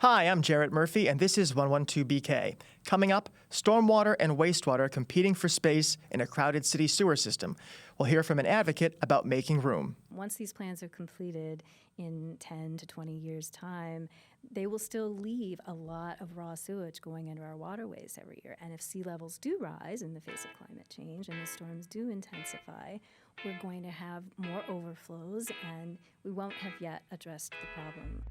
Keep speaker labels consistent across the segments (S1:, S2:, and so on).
S1: Hi, I'm Jarrett Murphy, and this is 112BK. Coming up, stormwater and wastewater competing for space in a crowded city sewer system. We'll hear from an advocate about making room.
S2: Once these plans are completed in 10 to 20 years' time, they will still leave a lot of raw sewage going into our waterways every year. And if sea levels do rise in the face of climate change and the storms do intensify, we're going to have more overflows, and we won't have yet addressed the problem.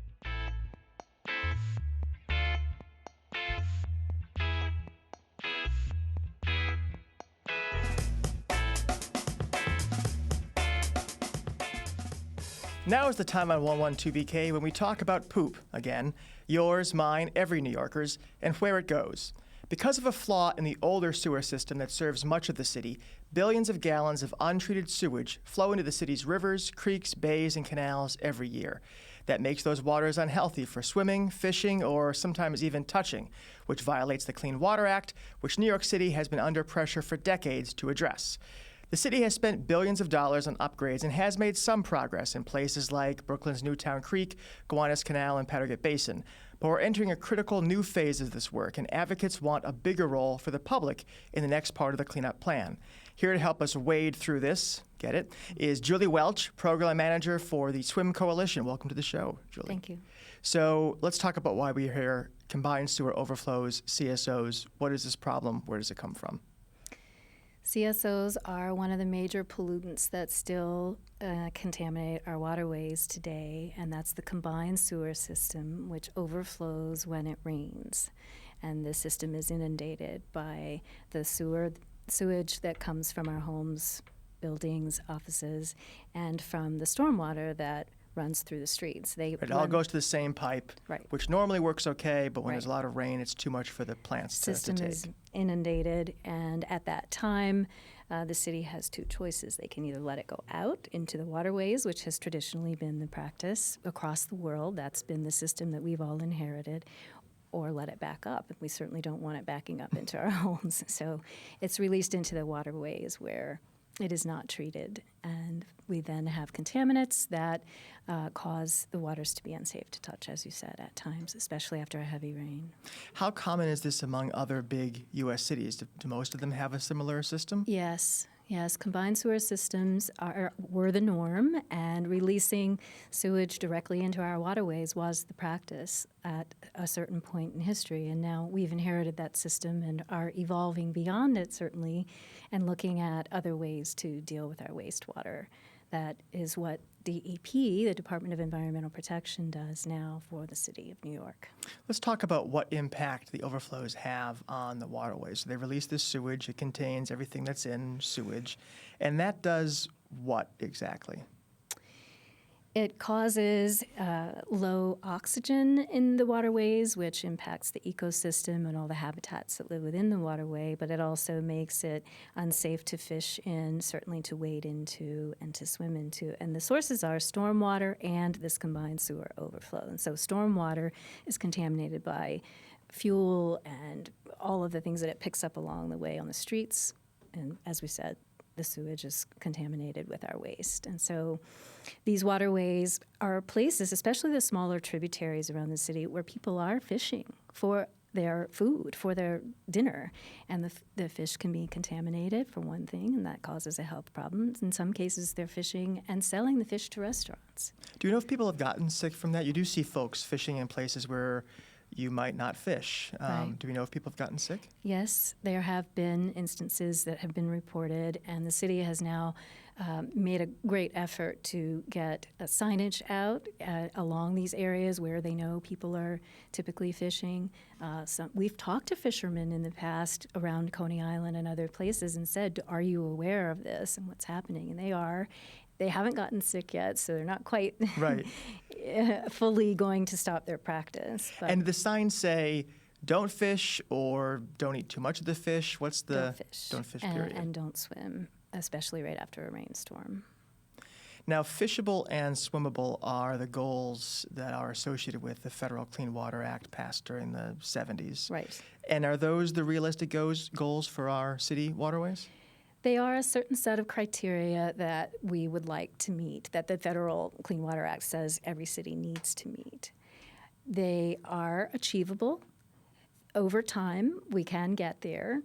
S1: Now is the time on 112BK when we talk about poop again. Yours, mine, every New Yorker's, and where it goes. Because of a flaw in the older sewer system that serves much of the city, billions of gallons of untreated sewage flow into the city's rivers, creeks, bays, and canals every year. That makes those waters unhealthy for swimming, fishing, or sometimes even touching, which violates the Clean Water Act, which New York City has been under pressure for decades to address. The city has spent billions of dollars on upgrades and has made some progress in places like Brooklyn's Newtown Creek, Gowanus Canal, and Pettergate Basin. But we're entering a critical new phase of this work, and advocates want a bigger role for the public in the next part of the cleanup plan. Here to help us wade through this, get it, is Julie Welch, Program Manager for the Swim Coalition. Welcome to the show, Julie.
S2: Thank you.
S1: So let's talk about why we're here. Combined sewer overflows, CSOs. What is this problem? Where does it come from?
S2: CSOs are one of the major pollutants that still contaminate our waterways today, and that's the combined sewer system, which overflows when it rains. And the system is inundated by the sewage that comes from our homes, buildings, offices, and from the stormwater that runs through the streets.
S1: It all goes to the same pipe,
S2: right,
S1: which normally works okay, but when there's a lot of rain, it's too much for the plants to take.
S2: The system is inundated, and at that time, the city has two choices. They can either let it go out into the waterways, which has traditionally been the practice across the world. That's been the system that we've all inherited, or let it back up. We certainly don't want it backing up into our homes. So it's released into the waterways where it is not treated, and we then have contaminants that cause the waters to be unsafe to touch, as you said, at times, especially after a heavy rain.
S1: How common is this among other big U.S. cities? Do most of them have a similar system?
S2: Yes. Combined sewer systems were the norm, and releasing sewage directly into our waterways was the practice at a certain point in history. And now we've inherited that system and are evolving beyond it, certainly, and looking at other ways to deal with our wastewater. That is what DEP, the Department of Environmental Protection, does now for the city of New York.
S1: Let's talk about what impact the overflows have on the waterways. So they release this sewage. It contains everything that's in sewage. And that does what exactly?
S2: It causes low oxygen in the waterways, which impacts the ecosystem and all the habitats that live within the waterway, but it also makes it unsafe to fish in, certainly to wade into and to swim into. And the sources are stormwater and this combined sewer overflow. And so stormwater is contaminated by fuel and all of the things that it picks up along the way on the streets. And as we said, the sewage is contaminated with our waste. And so these waterways are places, especially the smaller tributaries around the city, where people are fishing for their food, for their dinner. And the fish can be contaminated, for one thing, and that causes a health problem. In some cases, they're fishing and selling the fish to restaurants.
S1: Do you know if people have gotten sick from that? You do see folks fishing in places where you might not fish.
S2: Right.
S1: Do we know if people have gotten sick?
S2: Yes, there have been instances that have been reported, and the city has now made a great effort to get signage out along these areas where they know people are typically fishing. We've talked to fishermen in the past around Coney Island and other places and said, are you aware of this and what's happening? And they are. They haven't gotten sick yet, so they're not quite
S1: right.
S2: fully going to stop their practice. But
S1: and the signs say, don't fish or don't eat too much of the fish. What's the
S2: don't fish
S1: period.
S2: And don't swim, especially right after a rainstorm.
S1: Now, fishable and swimmable are the goals that are associated with the Federal Clean Water Act passed during the 70s.
S2: Right.
S1: And are those the realistic goals for our city waterways?
S2: They are a certain set of criteria that we would like to meet, that the Federal Clean Water Act says every city needs to meet. They are achievable. Over time, we can get there.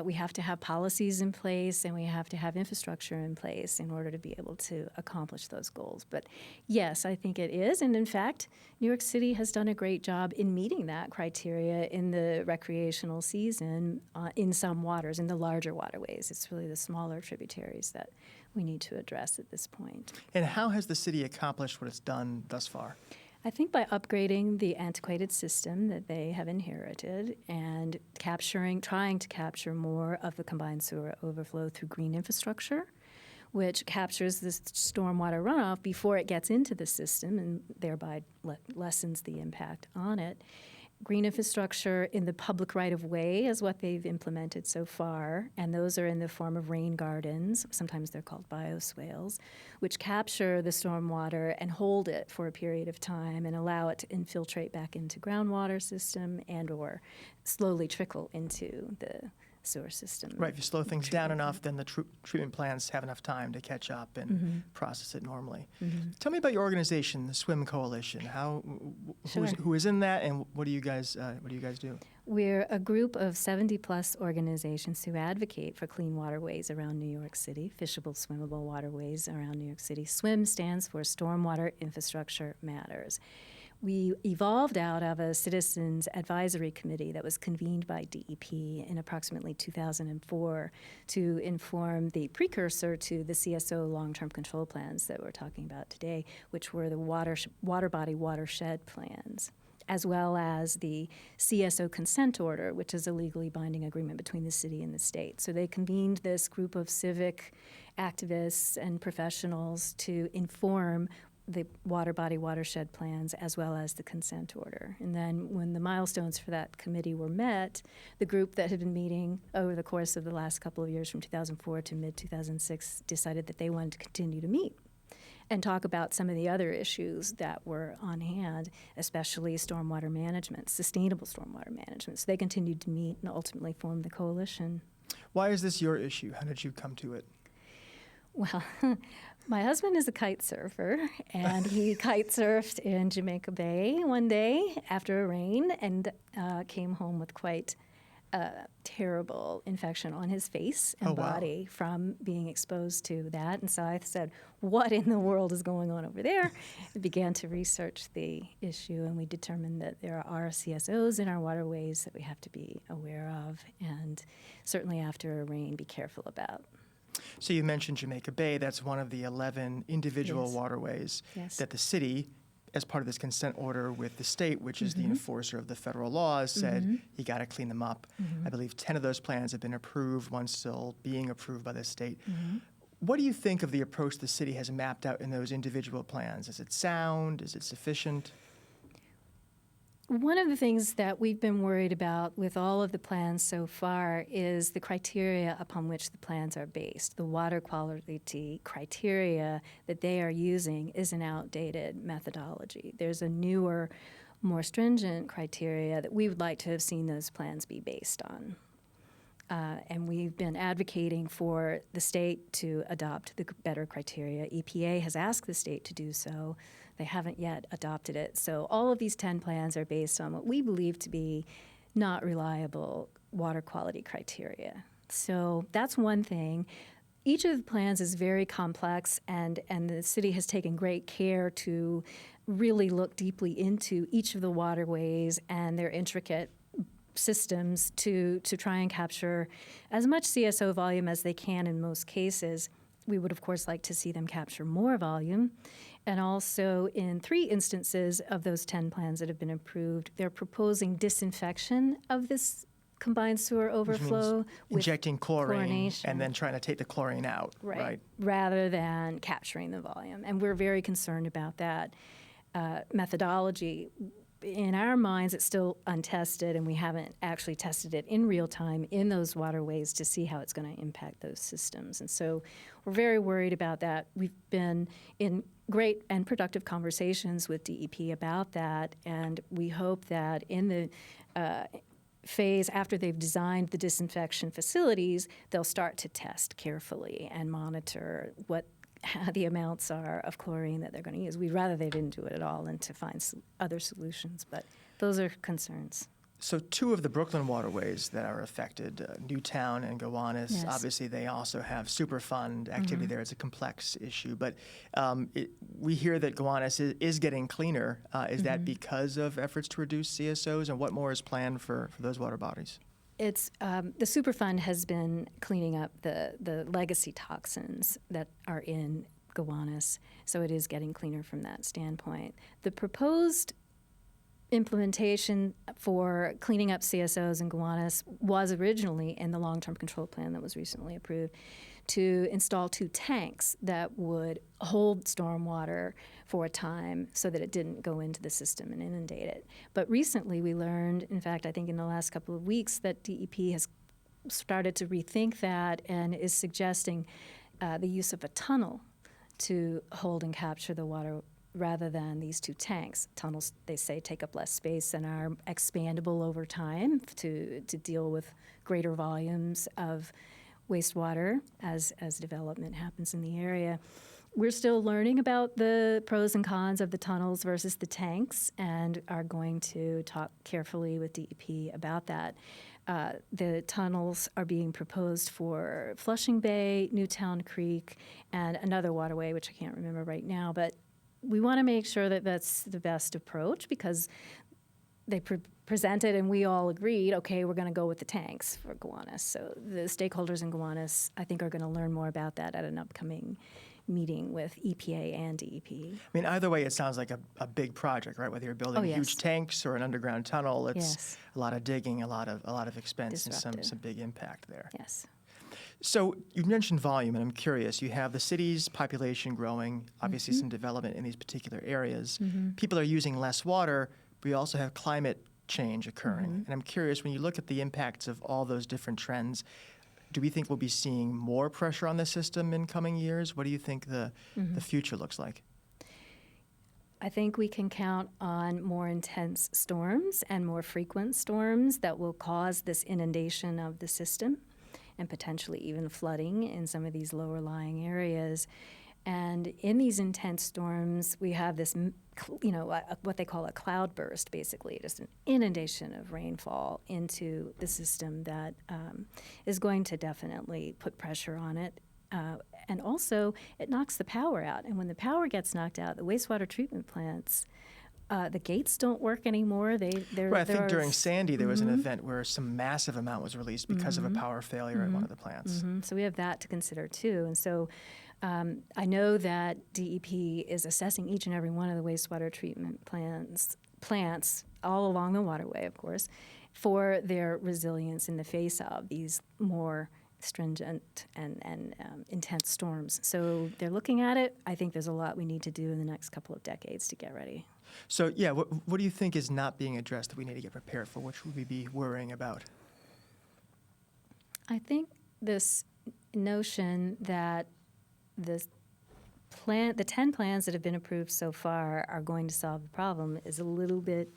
S2: We have to have policies in place and we have to have infrastructure in place in order to be able to accomplish those goals. But yes, I think it is. And in fact, New York City has done a great job in meeting that criteria in the recreational season in some waters, in the larger waterways. It's really the smaller tributaries that we need to address at this point.
S1: And how has the city accomplished what it's done thus far?
S2: I think by upgrading the antiquated system that they have inherited and trying to capture more of the combined sewer overflow through green infrastructure, which captures the stormwater runoff before it gets into the system and thereby lessens the impact on it. Green infrastructure in the public right-of-way is what they've implemented so far, and those are in the form of rain gardens, sometimes they're called bioswales, which capture the stormwater and hold it for a period of time and allow it to infiltrate back into groundwater system and or slowly trickle into the sewer system.
S1: Right, if you slow things down enough, then the treatment plants have enough time to catch up and process it normally. Tell me about your organization, the SWIM Coalition. Who is in that, and what do you guys do?
S2: We're a group of 70-plus organizations who advocate for clean waterways around New York City, fishable, swimmable waterways around New York City. SWIM stands for Stormwater Infrastructure Matters. We evolved out of a citizens advisory committee that was convened by DEP in approximately 2004 to inform the precursor to the CSO long-term control plans that we're talking about today, which were the water body watershed plans, as well as the CSO consent order, which is a legally binding agreement between the city and the state. So they convened this group of civic activists and professionals to inform the water body watershed plans as well as the consent order. And then when the milestones for that committee were met, the group that had been meeting over the course of the last couple of years from 2004 to mid-2006 decided that they wanted to continue to meet and talk about some of the other issues that were on hand, especially stormwater management, sustainable stormwater management. So they continued to meet and ultimately formed the coalition.
S1: Why is this your issue? How did you come to it?
S2: Well, my husband is a kite surfer, and he kite surfed in Jamaica Bay one day after a rain and came home with quite a terrible infection on his face and body from being exposed to that. And so I said, what in the world is going on over there? I began to research the issue, and we determined that there are CSOs in our waterways that we have to be aware of, and certainly after a rain, be careful about.
S1: So you mentioned Jamaica Bay. That's one of the 11 individual waterways that the city, as part of this consent order with the state, which is the enforcer of the federal laws, said you got to clean them up. I believe 10 of those plans have been approved, one still being approved by the state. What do you think of the approach the city has mapped out in those individual plans? Is it sound? Is it sufficient?
S2: One of the things that we've been worried about with all of the plans so far is the criteria upon which the plans are based. The water quality criteria that they are using is an outdated methodology. There's a newer, more stringent criteria that we would like to have seen those plans be based on. And we've been advocating for the state to adopt the better criteria. EPA has asked the state to do so. They haven't yet adopted it. So all of these 10 plans are based on what we believe to be not reliable water quality criteria. So that's one thing. Each of the plans is very complex, and the city has taken great care to really look deeply into each of the waterways and their intricate systems to try and capture as much CSO volume as they can in most cases. We would, of course, like to see them capture more volume. And also, in 3 instances of those 10 plans that have been approved, they're proposing disinfection of this combined sewer overflow with
S1: injecting chlorine
S2: chlorination.
S1: And then trying to take the chlorine out. Right.
S2: Rather than capturing the volume. And we're very concerned about that methodology. In our minds, it's still untested, and we haven't actually tested it in real time in those waterways to see how it's going to impact those systems. And so we're very worried about that. We've been in great and productive conversations with DEP about that, and we hope that in the phase after they've designed the disinfection facilities, they'll start to test carefully and monitor what the amounts are of chlorine that they're going to use. We'd rather they didn't do it at all and to find other solutions, but those are concerns.
S1: So two of the Brooklyn waterways that are affected, Newtown and Gowanus,
S2: Yes.
S1: obviously they also have Superfund activity there. It's a complex issue. But we hear that Gowanus is getting cleaner. Is that because of efforts to reduce CSOs? And what more is planned for those water bodies?
S2: It's the Superfund has been cleaning up the legacy toxins that are in Gowanus, so it is getting cleaner from that standpoint. The proposed implementation for cleaning up CSOs in Gowanus was originally in the long-term control plan that was recently approved to install 2 tanks that would hold stormwater for a time so that it didn't go into the system and inundate it. But recently we learned, in fact, I think in the last couple of weeks, that DEP has started to rethink that and is suggesting the use of a tunnel to hold and capture the water rather than these 2 tanks. Tunnels, they say, take up less space and are expandable over time to deal with greater volumes of wastewater as development happens in the area. We're still learning about the pros and cons of the tunnels versus the tanks and are going to talk carefully with DEP about that. The tunnels are being proposed for Flushing Bay, Newtown Creek, and another waterway, which I can't remember right now, but we want to make sure that that's the best approach because they presented and we all agreed, okay, we're going to go with the tanks for Gowanus. So the stakeholders in Gowanus, I think, are going to learn more about that at an upcoming meeting with EPA and DEP.
S1: I mean, either way, it sounds like a big project, right? Whether you're building huge tanks or an underground tunnel, it's a lot of digging, a lot of expense, and some big impact there.
S2: Yes.
S1: So you mentioned volume, and I'm curious. You have the city's population growing, obviously some development in these particular areas. People are using less water, but we also have climate change occurring. And I'm curious, when you look at the impacts of all those different trends, do we think we'll be seeing more pressure on the system in coming years? What do you think the future looks like?
S2: I think we can count on more intense storms and more frequent storms that will cause this inundation of the system and potentially even flooding in some of these lower-lying areas. And in these intense storms, we have this, what they call a cloud burst, basically, just an inundation of rainfall into the system that is going to definitely put pressure on it. And also, it knocks the power out. And when the power gets knocked out, the wastewater treatment plants, the gates don't work anymore. I
S1: think during Sandy there was an event where some massive amount was released because of a power failure at one of the plants.
S2: So we have that to consider too. And so I know that DEP is assessing each and every one of the wastewater treatment plants all along the waterway, of course, for their resilience in the face of these more stringent and intense storms. So they're looking at it. I think there's a lot we need to do in the next couple of decades to get ready.
S1: So, what do you think is not being addressed that we need to get prepared for? What should we be worrying about?
S2: I think this notion that the 10 plans that have been approved so far are going to solve the problem is a little bit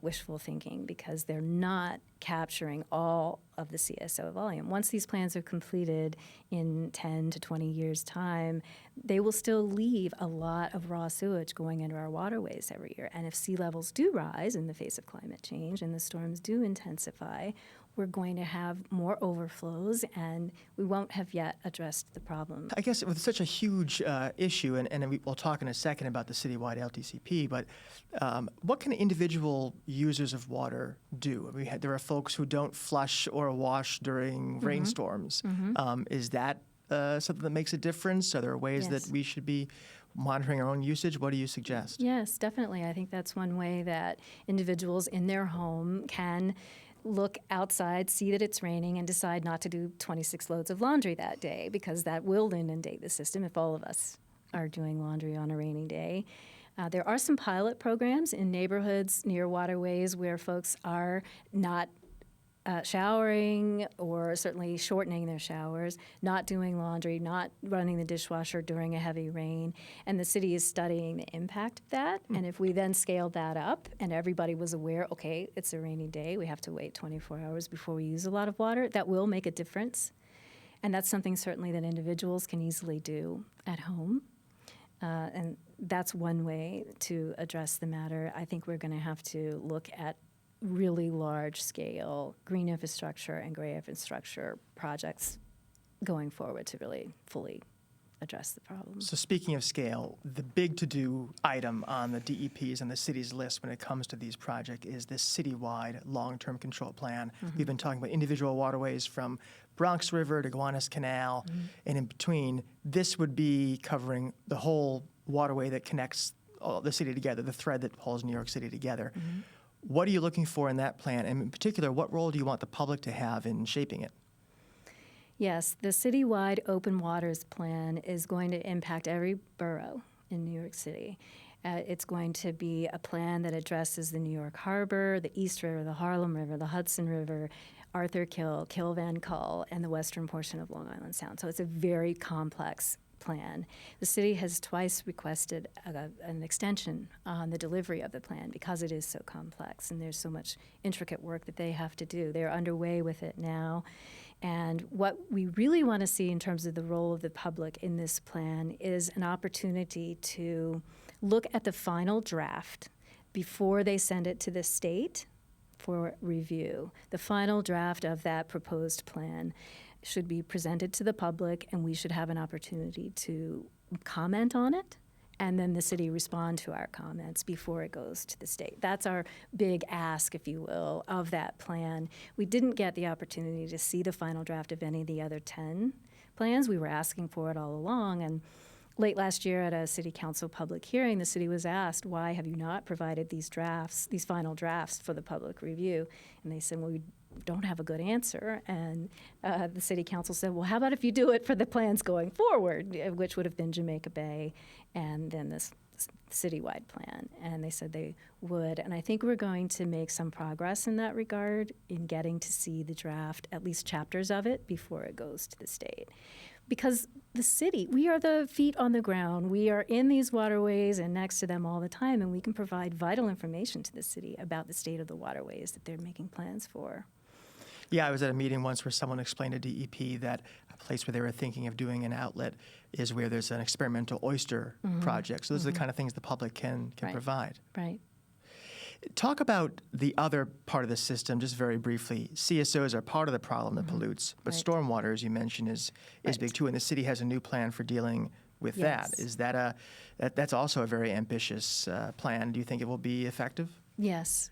S2: wishful thinking because they're not capturing all of the CSO volume. Once these plans are completed in 10 to 20 years' time, they will still leave a lot of raw sewage going into our waterways every year. And if sea levels do rise in the face of climate change and the storms do intensify, we're going to have more overflows, and we won't have yet addressed the problem.
S1: I guess with such a huge issue, and we'll talk in a second about the citywide LTCP, but what can individual users of water do? There are folks who don't flush or wash during rainstorms. Is that something that makes a difference? Are there ways that we should be monitoring our own usage? What do you suggest?
S2: Yes, definitely. I think that's one way that individuals in their home can look outside, see that it's raining, and decide not to do 26 loads of laundry that day because that will inundate the system if all of us are doing laundry on a rainy day. There are some pilot programs in neighborhoods near waterways where folks are not showering or certainly shortening their showers, not doing laundry, not running the dishwasher during a heavy rain. And the city is studying the impact of that. And if we then scaled that up and everybody was aware, okay, it's a rainy day, we have to wait 24 hours before we use a lot of water, that will make a difference. And that's something certainly that individuals can easily do at home. And that's one way to address the matter. I think we're going to have to look at really large-scale green infrastructure and gray infrastructure projects going forward to really fully address the problem.
S1: So speaking of scale, the big to-do item on the DEP's and the city's list when it comes to these projects is this citywide long-term control plan. We've been talking about individual waterways from Bronx River to Gowanus Canal, and in between, this would be covering the whole waterway that connects all the city together, the thread that holds New York City together. What are you looking for in that plan? And in particular, what role do you want the public to have in shaping it?
S2: Yes, the citywide open waters plan is going to impact every borough in New York City. It's going to be a plan that addresses the New York Harbor, the East River, the Harlem River, the Hudson River, Arthur Kill, Van Kull, and the western portion of Long Island Sound. So it's a very complex plan. The city has twice requested an extension on the delivery of the plan because it is so complex and there's so much intricate work that they have to do. They're underway with it now. And what we really want to see in terms of the role of the public in this plan is an opportunity to look at the final draft before they send it to the state for review. The final draft of that proposed plan should be presented to the public, and we should have an opportunity to comment on it, and then the city respond to our comments before it goes to the state. That's our big ask, if you will, of that plan. We didn't get the opportunity to see the final draft of any of the other 10 plans. We were asking for it all along, and late last year at a city council public hearing, the city was asked, why have you not provided these final drafts for the public review? And they said, well, we don't have a good answer. And the city council said, well, how about if you do it for the plans going forward, which would have been Jamaica Bay and then this citywide plan. And they said they would. And I think we're going to make some progress in that regard in getting to see the draft, at least chapters of it, before it goes to the state. Because the city, we are the feet on the ground. We are in these waterways and next to them all the time, and we can provide vital information to the city about the state of the waterways that they're making plans for.
S1: Yeah, I was at a meeting once where someone explained to DEP that a place where they were thinking of doing an outlet is where there's an experimental oyster project. So those are the kind of things the public can provide.
S2: Right.
S1: Talk about the other part of the system, just very briefly. CSOs are part of the problem that pollutes, but stormwater, as you mentioned, is big too, and the city has a new plan for dealing with that. Is that that's also a very ambitious plan? Do you think it will be effective?
S2: Yes,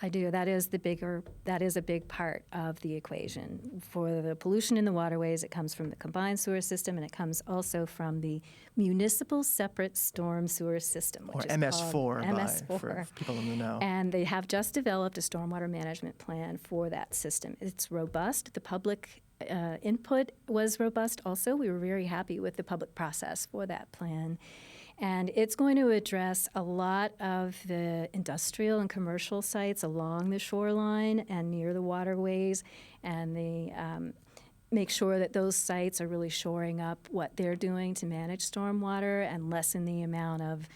S2: I do. That is a big part of the equation. For the pollution in the waterways, it comes from the combined sewer system, and it comes also from the municipal separate storm sewer system, which is
S1: MS4,
S2: called MS4.
S1: For people in the know.
S2: And they have just developed a stormwater management plan for that system. It's robust. The public input was robust also. We were very happy with the public process for that plan. And it's going to address a lot of the industrial and commercial sites along the shoreline and near the waterways, and they make sure that those sites are really shoring up what they're doing to manage stormwater and lessen the amount of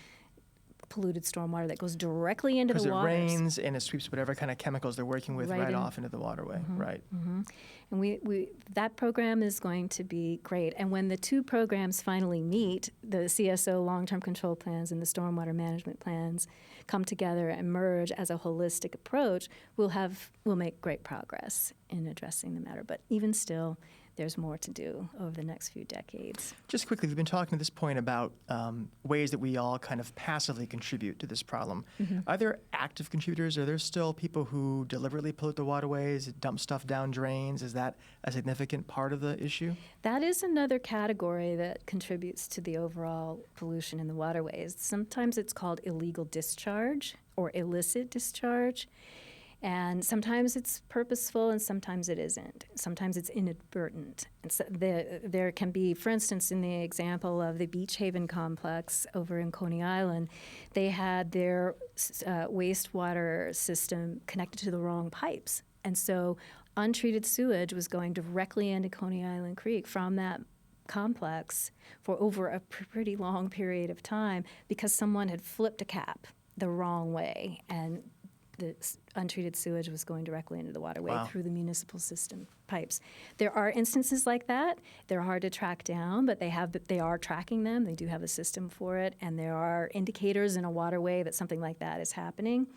S2: polluted stormwater that goes directly into the waters.
S1: Because it rains and it sweeps whatever kind of chemicals they're working with right off into the waterway. Right.
S2: And we that program is going to be great. And when the two programs finally meet, the CSO long-term control plans and the stormwater management plans come together and merge as a holistic approach, we'll make great progress in addressing the matter. But even still, there's more to do over the next few decades.
S1: Just quickly, we've been talking at this point about ways that we all kind of passively contribute to this problem. Are there active contributors? Are there still people who deliberately pollute the waterways, dump stuff down drains? Is that a significant part of the issue?
S2: That is another category that contributes to the overall pollution in the waterways. Sometimes it's called illegal discharge or illicit discharge. And sometimes it's purposeful and sometimes it isn't. Sometimes it's inadvertent. And so there can be, for instance, in the example of the Beach Haven complex over in Coney Island, they had their wastewater system connected to the wrong pipes. And so untreated sewage was going directly into Coney Island Creek from that complex for over a pretty long period of time because someone had flipped a cap the wrong way and the untreated sewage was going directly into the waterway
S1: Wow.
S2: through the municipal system pipes. There are instances like that. They're hard to track down, but they are tracking them. They do have a system for it, and there are indicators in a waterway that something like that is happening.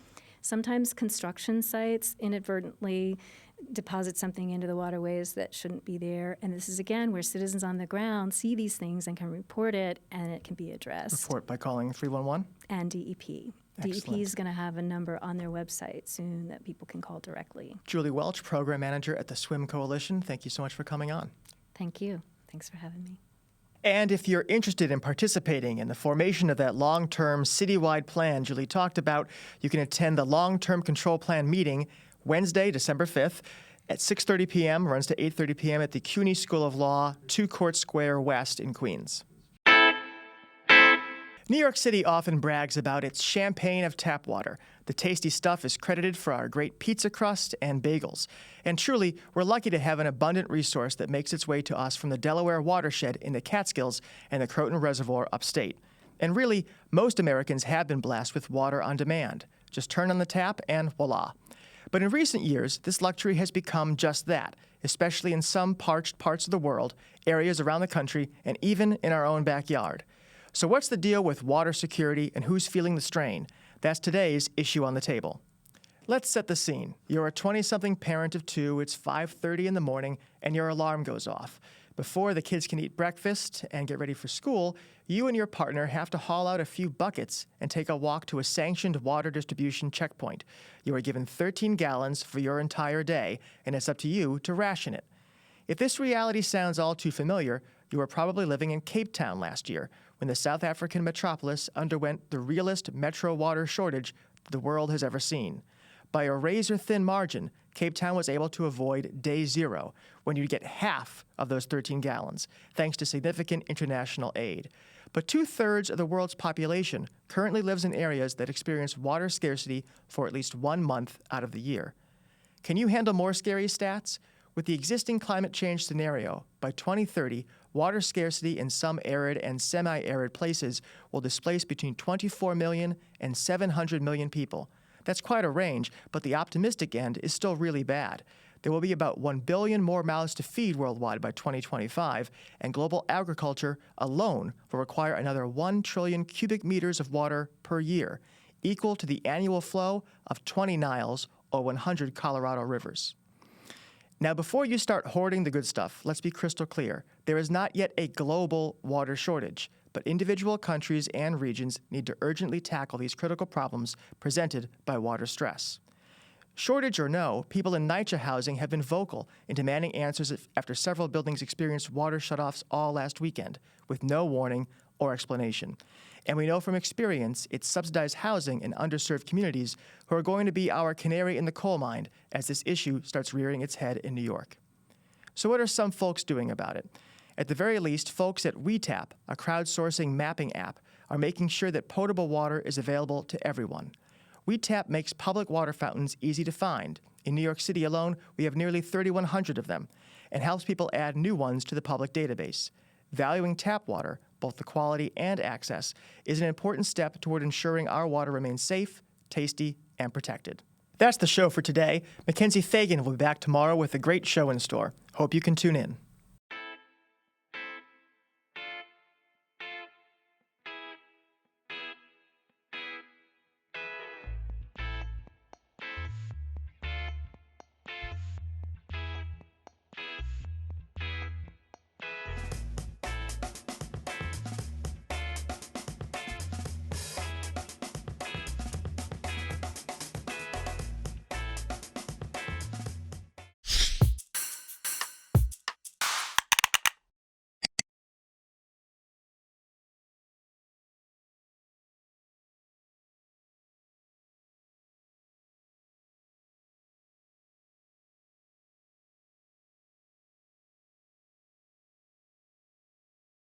S2: Sometimes construction sites inadvertently deposit something into the waterways that shouldn't be there. And this is, again, where citizens on the ground see these things and can report it, and it can be addressed.
S1: Report by calling 311.
S2: And DEP.
S1: Excellent.
S2: DEP is going to have a number on their website soon that people can call directly.
S1: Julie Welch, Program Manager at the SWIM Coalition, thank you so much for coming on.
S2: Thank you. Thanks for having me.
S1: And if you're interested in participating in the formation of that long-term citywide plan Julie talked about, you can attend the Long-Term Control Plan meeting Wednesday, December 5th at 6:30 p.m., runs to 8:30 p.m. at the CUNY School of Law, 2 Court Square West in Queens. New York City often brags about its champagne of tap water. The tasty stuff is credited for our great pizza crust and bagels. And truly, we're lucky to have an abundant resource that makes its way to us from the Delaware watershed in the Catskills and the Croton Reservoir upstate. And really, most Americans have been blessed with water on demand. Just turn on the tap and voila. But in recent years, this luxury has become just that, especially in some parched parts of the world, areas around the country, and even in our own backyard. So what's the deal with water security and who's feeling the strain? That's today's issue on the table. Let's set the scene. You're a 20-something parent of 2, it's 5:30 in the morning, and your alarm goes off. Before the kids can eat breakfast and get ready for school, you and your partner have to haul out a few buckets and take a walk to a sanctioned water distribution checkpoint. You are given 13 gallons for your entire day, and it's up to you to ration it. If this reality sounds all too familiar, you were probably living in Cape Town last year, when the South African metropolis underwent the realest metro water shortage the world has ever seen. By a razor-thin margin, Cape Town was able to avoid day zero, when you'd get half of those 13 gallons, thanks to significant international aid. But 2/3 of the world's population currently lives in areas that experience water scarcity for at least 1 month out of the year. Can you handle more scary stats? With the existing climate change scenario, by 2030, water scarcity in some arid and semi-arid places will displace between 24 million and 700 million people. That's quite a range, but the optimistic end is still really bad. There will be about 1 billion more mouths to feed worldwide by 2025, and global agriculture alone will require another 1 trillion cubic meters of water per year, equal to the annual flow of 20 Niles or 100 Colorado rivers. Now, before you start hoarding the good stuff, let's be crystal clear. There is not yet a global water shortage, but individual countries and regions need to urgently tackle these critical problems presented by water stress. Shortage or no, people in NYCHA housing have been vocal in demanding answers after several buildings experienced water shutoffs all last weekend, with no warning or explanation. And we know from experience it's subsidized housing in underserved communities who are going to be our canary in the coal mine as this issue starts rearing its head in New York. So what are some folks doing about it? At the very least, folks at WeTap, a crowdsourcing mapping app, are making sure that potable water is available to everyone. WeTap makes public water fountains easy to find. In New York City alone, we have nearly 3,100 of them, and helps people add new ones to the public database. Valuing tap water, both the quality and access, is an important step toward ensuring our water remains safe, tasty, and protected. That's the show for today. Mackenzie Fagan will be back tomorrow with a great show in store. Hope you can tune in.